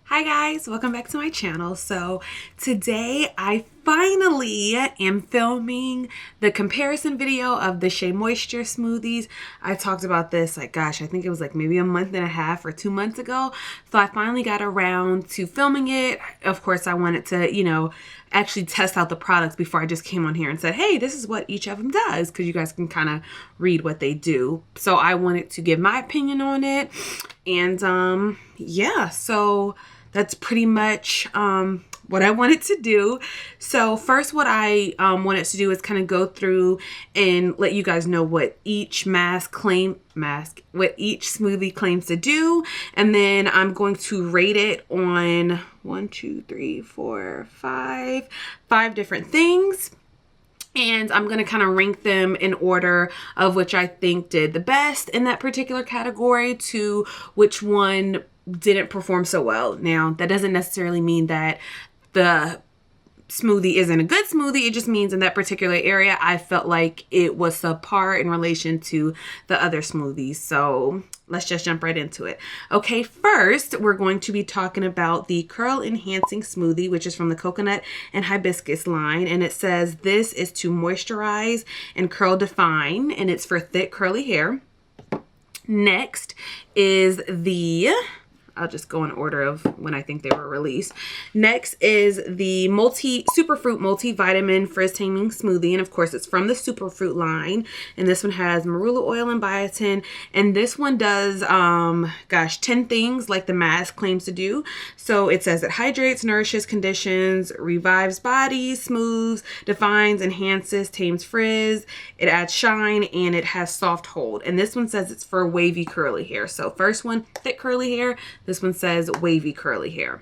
Hi guys, welcome back to my channel. So today I finally am filming the comparison video of the Shea Moisture smoothies. I talked about this I think it was maybe a month and a half or 2 months ago. So I finally got around to filming it. Of course, I wanted to, actually test out the products before I just came on here and said, hey, this is what each of them does, because you guys can kind of read what they do. So I wanted to give my opinion on it. And yeah, so that's pretty much what I wanted to do. So first, what I wanted to do is kind of go through and let you guys know what each what each smoothie claims to do, and then I'm going to rate it on 5 different things. And I'm going to kind of rank them in order of which I think did the best in that particular category to which one didn't perform so well. Now, that doesn't necessarily mean that the smoothie isn't a good smoothie. It just means in that particular area, I felt like it was subpar in relation to the other smoothies. So let's just jump right into it. Okay, first, we're going to be talking about the Curl Enhancing Smoothie, which is from the Coconut and Hibiscus line. And it says this is to moisturize and curl define, and it's for thick curly hair. Next is I'll just go in order of when I think they were released. Next is the Superfruit Multivitamin Frizz Taming Smoothie. And of course, it's from the Superfruit line. And this one has marula oil and biotin. And this one does, 10 things like the mask claims to do. So it says it hydrates, nourishes, conditions, revives body, smooths, defines, enhances, tames frizz. It adds shine, and it has soft hold. And this one says it's for wavy curly hair. So first one, thick curly hair. This one says wavy curly hair.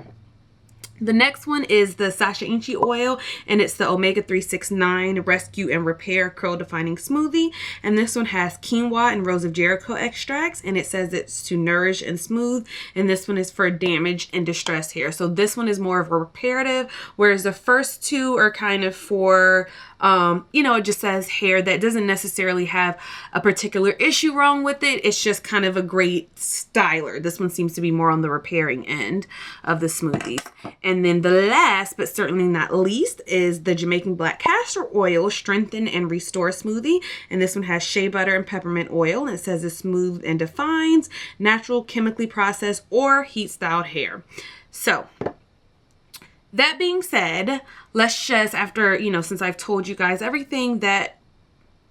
The next one is the Sacha Inchi oil, and it's the Omega 369 Rescue and Repair Curl Defining Smoothie. And this one has quinoa and Rose of Jericho extracts, and it says it's to nourish and smooth. And this one is for damaged and distressed hair. So this one is more of a reparative, whereas the first two are kind of for, it just says hair that doesn't necessarily have a particular issue wrong with it. It's just kind of a great styler. This one seems to be more on the repairing end of the smoothies. And then the last, but certainly not least, is the Jamaican Black Castor Oil Strengthen and Restore Smoothie. And this one has shea butter and peppermint oil. And it says it smooths and defines natural, chemically processed, or heat styled hair. So that being said, let's just, after, since I've told you guys everything, that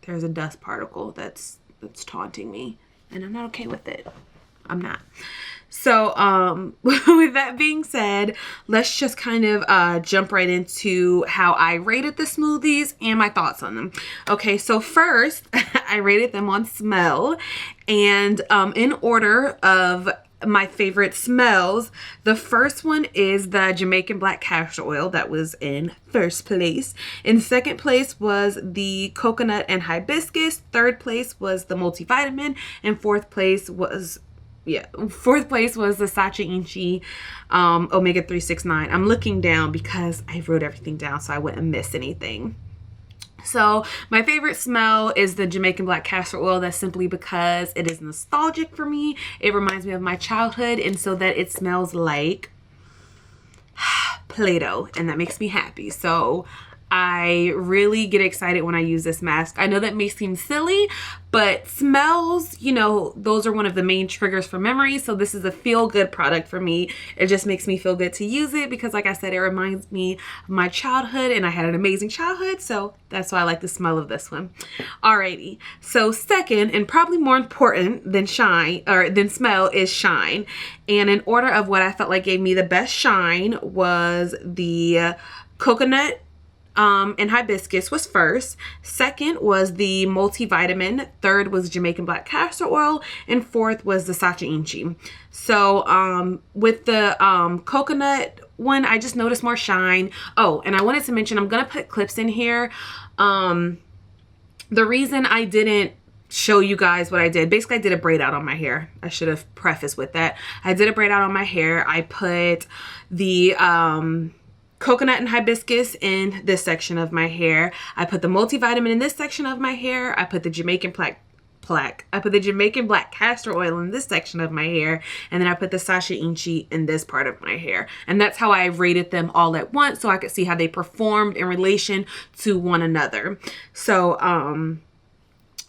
there's a dust particle that's taunting me, and I'm not okay with it. I'm not. So, with that being said, let's just kind of jump right into how I rated the smoothies and my thoughts on them. Okay, so first, I rated them on smell, and in order of my favorite smells, the first one is the Jamaican Black Castor Oil. That was in first place. In second place was the Coconut and Hibiscus. Third place was the Multivitamin, and fourth place was the Sacha Inchi Omega 369. I'm looking down because I wrote everything down so I wouldn't miss anything. So my favorite smell is the Jamaican Black Castor Oil. That's simply because it is nostalgic for me. It reminds me of my childhood, and so that it smells like Play-Doh, and that makes me happy. So I really get excited when I use this mask. I know that may seem silly, but smells, those are one of the main triggers for memory. So this is a feel-good product for me. It just makes me feel good to use it because, like I said, it reminds me of my childhood, and I had an amazing childhood. So that's why I like the smell of this one. Alrighty. So second, and probably more important than smell, is shine. And in order of what I felt like gave me the best shine was the Coconut and Hibiscus was first. Second was the Multivitamin. Third was Jamaican Black Castor Oil. And fourth was the Sacha Inchi. So with the coconut one, I just noticed more shine. Oh, and I wanted to mention, I'm going to put clips in here. The reason I didn't show you guys what I did, basically I did a braid out on my hair. I should have prefaced with that. I did a braid out on my hair. I put the coconut and hibiscus in this section of my hair. I put the multivitamin in this section of my hair. I put the Jamaican plaque. I put the Jamaican black castor oil in this section of my hair, and then I put the Sacha Inchi in this part of my hair. And that's how I rated them all at once, so I could see how they performed in relation to one another. So,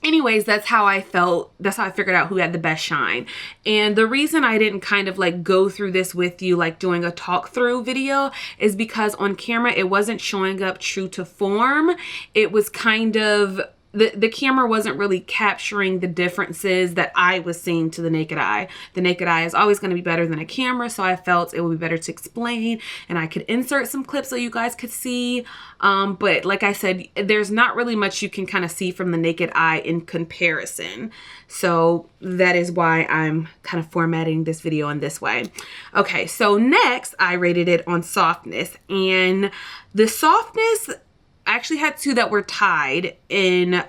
anyways, that's how I felt. That's how I figured out who had the best shine. And the reason I didn't kind of like go through this with you, like doing a talk through video, is because on camera, it wasn't showing up true to form. It was kind of, the camera wasn't really capturing the differences that I was seeing to the naked eye. The naked eye is always going to be better than a camera, so I felt it would be better to explain, and I could insert some clips so you guys could see. But like I said, there's not really much you can kind of see from the naked eye in comparison. So that is why I'm kind of formatting this video in this way. Okay, so next I rated it on softness, and the softness, I actually had two that were tied in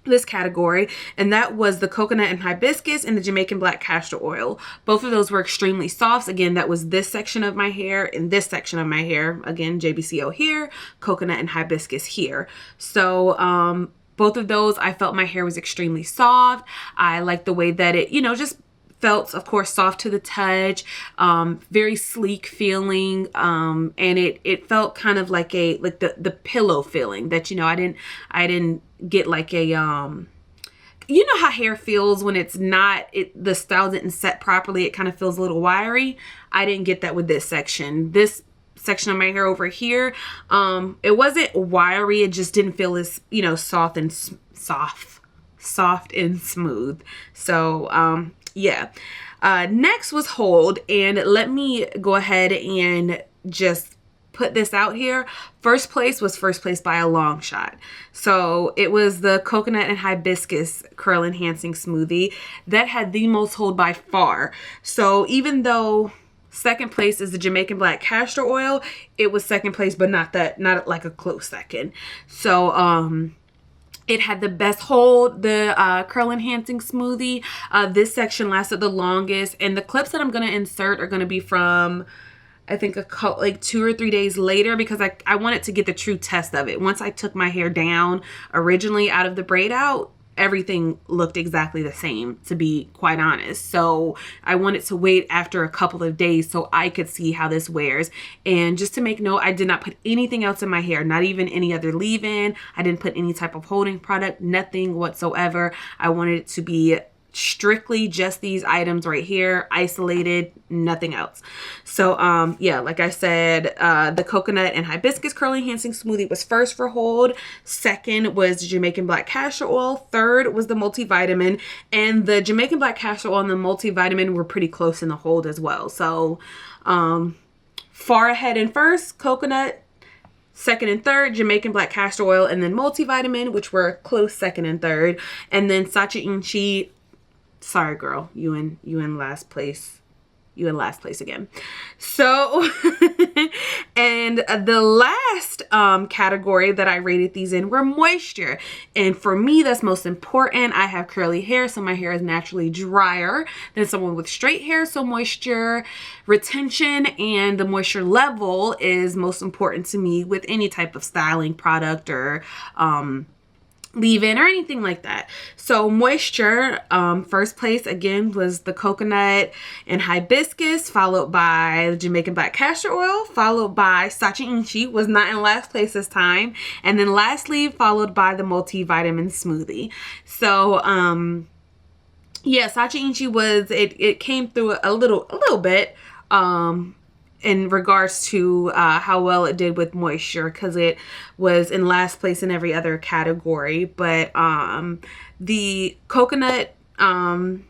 this category, and that was the coconut and hibiscus and the Jamaican black castor oil. Both of those were extremely soft. Again, that was this section of my hair and this section of my hair. Again, JBCO here, coconut and hibiscus here. So both of those, I felt my hair was extremely soft. I liked the way that it, you know, just felt, of course, soft to the touch, very sleek feeling, and it felt kind of like the pillow feeling that, you know, I didn't get like a you know how hair feels when it's not, the style didn't set properly, it kind of feels a little wiry. I didn't get that with this section. This section of my hair over here, it wasn't wiry, it just didn't feel as, you know, soft and smooth. So yeah. Next was hold, and let me go ahead and just put this out here. First place was first place by a long shot. So it was the coconut and hibiscus curl enhancing smoothie that had the most hold by far. So even though second place is the Jamaican black castor oil, it was second place, but not like a close second. So it had the best hold, the curl enhancing smoothie. This section lasted the longest, and the clips that I'm going to insert are going to be from, I think, like 2 or 3 days later, because I wanted to get the true test of it. Once I took my hair down originally out of the braid out, everything looked exactly the same, to be quite honest. So I wanted to wait after a couple of days so I could see how this wears. And just to make note, I did not put anything else in my hair, not even any other leave-in. I didn't put any type of holding product, nothing whatsoever. I wanted it to be strictly just these items right here, isolated, nothing else. So yeah, like I said, the coconut and hibiscus curl enhancing smoothie was first for hold. Second was the Jamaican black castor oil. Third was the multivitamin, and the Jamaican black castor oil and the multivitamin were pretty close in the hold as well. So far ahead in first, coconut. Second and third, Jamaican black castor oil, and then multivitamin, which were close second and third. And then Sacha Inchi, sorry girl, you in last place. You in last place again. So, and the last category that I rated these in were moisture. And for me, that's most important. I have curly hair, so my hair is naturally drier than someone with straight hair. So moisture retention and the moisture level is most important to me with any type of styling product or leave-in or anything like that. So moisture, first place again was the coconut and hibiscus, followed by the Jamaican black castor oil, followed by Sacha Inchi, was not in last place this time, and then lastly followed by the multivitamin smoothie. So yeah, Sacha Inchi was, it came through a little bit in regards to how well it did with moisture, because it was in last place in every other category. But the coconut smoothie,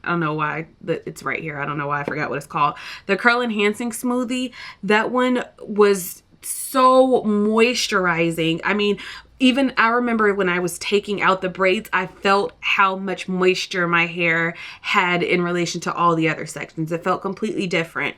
I don't know why it's right here, I don't know why I forgot what it's called, the curl enhancing smoothie, that one was so moisturizing. I mean, even I remember when I was taking out the braids, I felt how much moisture my hair had in relation to all the other sections. It felt completely different.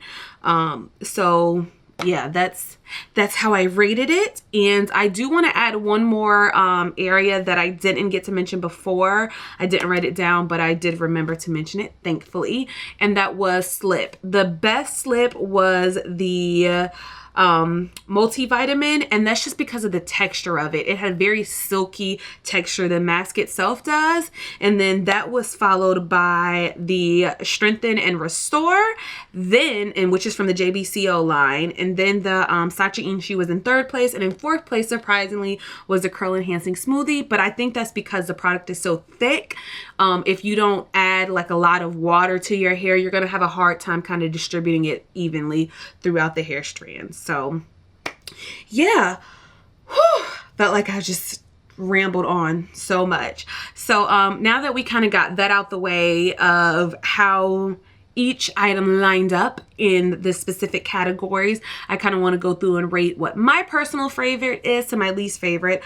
So yeah, that's how I rated it. And I do want to add one more area that I didn't get to mention before. I didn't write it down, but I did remember to mention it, thankfully. And that was slip. The best slip was the multivitamin, and that's just because of the texture of it. It had very silky texture, the mask itself does. And then that was followed by the Strengthen and Restore, then, and which is from the JBCO line. And then the Sacha Inchi was in third place, and in fourth place, surprisingly, was the Curl Enhancing Smoothie. But I think that's because the product is so thick. If you don't add like a lot of water to your hair, you're gonna have a hard time kind of distributing it evenly throughout the hair strands. So yeah, whew, felt like I just rambled on so much. So now that we kind of got that out the way of how each item lined up in the specific categories, I kind of want to go through and rate what my personal favorite is to my least favorite,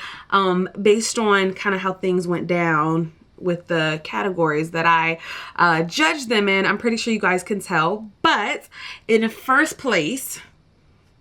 based on kind of how things went down with the categories that I judged them in. I'm pretty sure you guys can tell, but in the first place,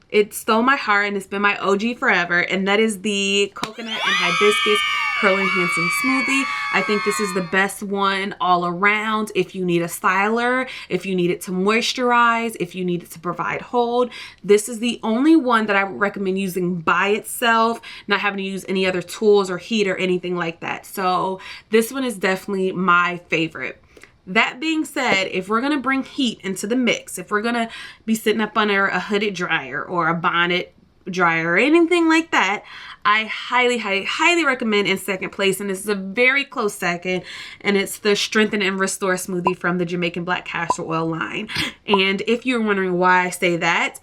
it stole my heart and it's been my OG forever, and that is the Coconut and Hibiscus Curl Enhancing Smoothie. I think this is the best one all around. If you need a styler, if you need it to moisturize, if you need it to provide hold, this is the only one that I would recommend using by itself, not having to use any other tools or heat or anything like that. So this one is definitely my favorite. That being said, if we're going to bring heat into the mix, if we're going to be sitting up under a hooded dryer or a bonnet dryer or anything like that, I highly, highly, highly recommend in second place, and this is a very close second, and it's the Strengthen and Restore Smoothie from the Jamaican Black Castor Oil line. And if you're wondering why I say that,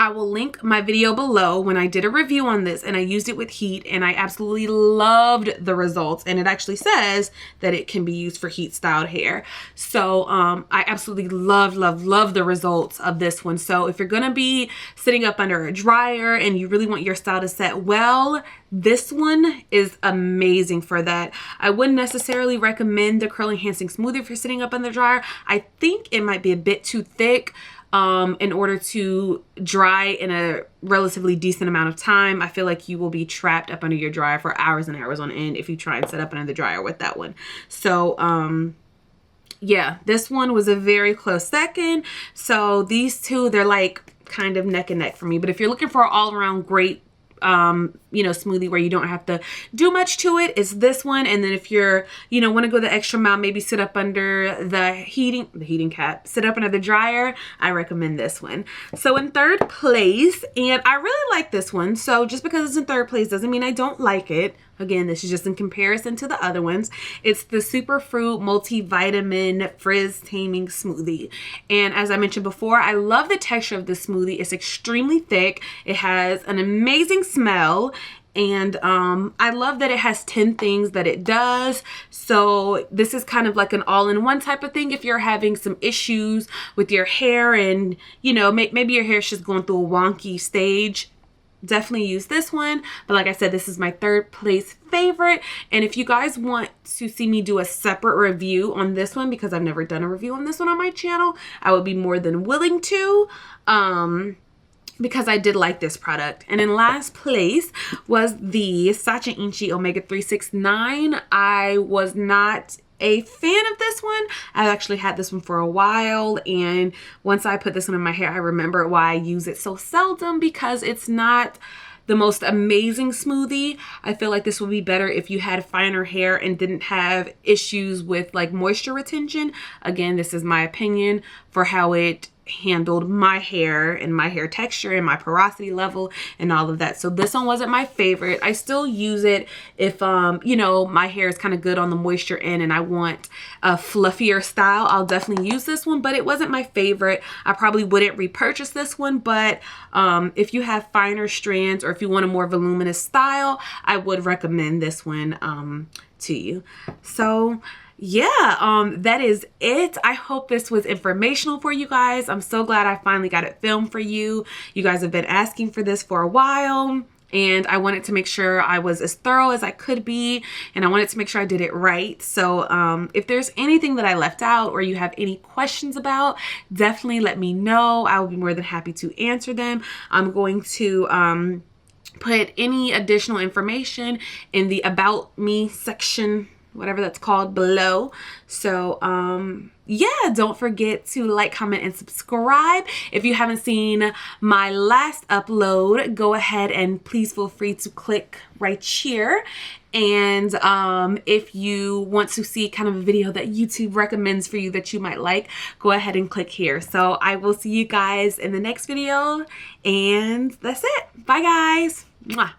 I will link my video below when I did a review on this and I used it with heat, and I absolutely loved the results. And it actually says that it can be used for heat styled hair. So I absolutely love, love, love the results of this one. So if you're gonna be sitting up under a dryer and you really want your style to set well, this one is amazing for that. I wouldn't necessarily recommend the Curl Enhancing Smoothie for sitting up in the dryer. I think it might be a bit too thick in order to dry in a relatively decent amount of time. I feel like you will be trapped up under your dryer for hours and hours on end if you try and sit up under the dryer with that one. So yeah, this one was a very close second. So these two, they're like kind of neck and neck for me. But if you're looking for an all-around great you know, smoothie where you don't have to do much to it, it's this one. And then if you're, you know, want to go the extra mile, maybe sit up under the heating cap, sit up under the dryer, I recommend this one. So in third place, and I really like this one, so just because it's in third place doesn't mean I don't like it. Again, this is just in comparison to the other ones. It's the Superfruit Multivitamin Frizz Taming Smoothie. And as I mentioned before, I love the texture of this smoothie. It's extremely thick. It has an amazing smell. And I love that it has 10 things that it does. So this is kind of like an all-in-one type of thing if you're having some issues with your hair and, you know, maybe your hair is just going through a wonky stage. Definitely use this one. But like I said, this is my third place favorite. And if you guys want to see me do a separate review on this one, because I've never done a review on this one on my channel, I would be more than willing to, because I did like this product. And in last place was the Sacha Inchi Omega 369. I was not a fan of this one. I've actually had this one for a while, and once I put this one in my hair, I remember why I use it so seldom, because it's not the most amazing smoothie. I feel like this would be better if you had finer hair and didn't have issues with like moisture retention. Again, this is my opinion for how it handled my hair and my hair texture and my porosity level and all of that. So this one wasn't my favorite. I still use it if you know, my hair is kind of good on the moisture end and I want a fluffier style. I'll definitely use this one, but it wasn't my favorite. I probably wouldn't repurchase this one, but if you have finer strands or if you want a more voluminous style, I would recommend this one to you. So yeah, that is it. I hope this was informational for you guys. I'm so glad I finally got it filmed for you. You guys have been asking for this for a while, and I wanted to make sure I was as thorough as I could be, and I wanted to make sure I did it right. So if there's anything that I left out or you have any questions about, definitely let me know. I will be more than happy to answer them. I'm going to put any additional information in the About Me section, whatever that's called, below. So yeah, don't forget to like, comment, and subscribe. If you haven't seen my last upload, go ahead and please feel free to click right here. And if you want to see kind of a video that YouTube recommends for you that you might like, go ahead and click here. So I will see you guys in the next video, and that's it. Bye guys. Mwah.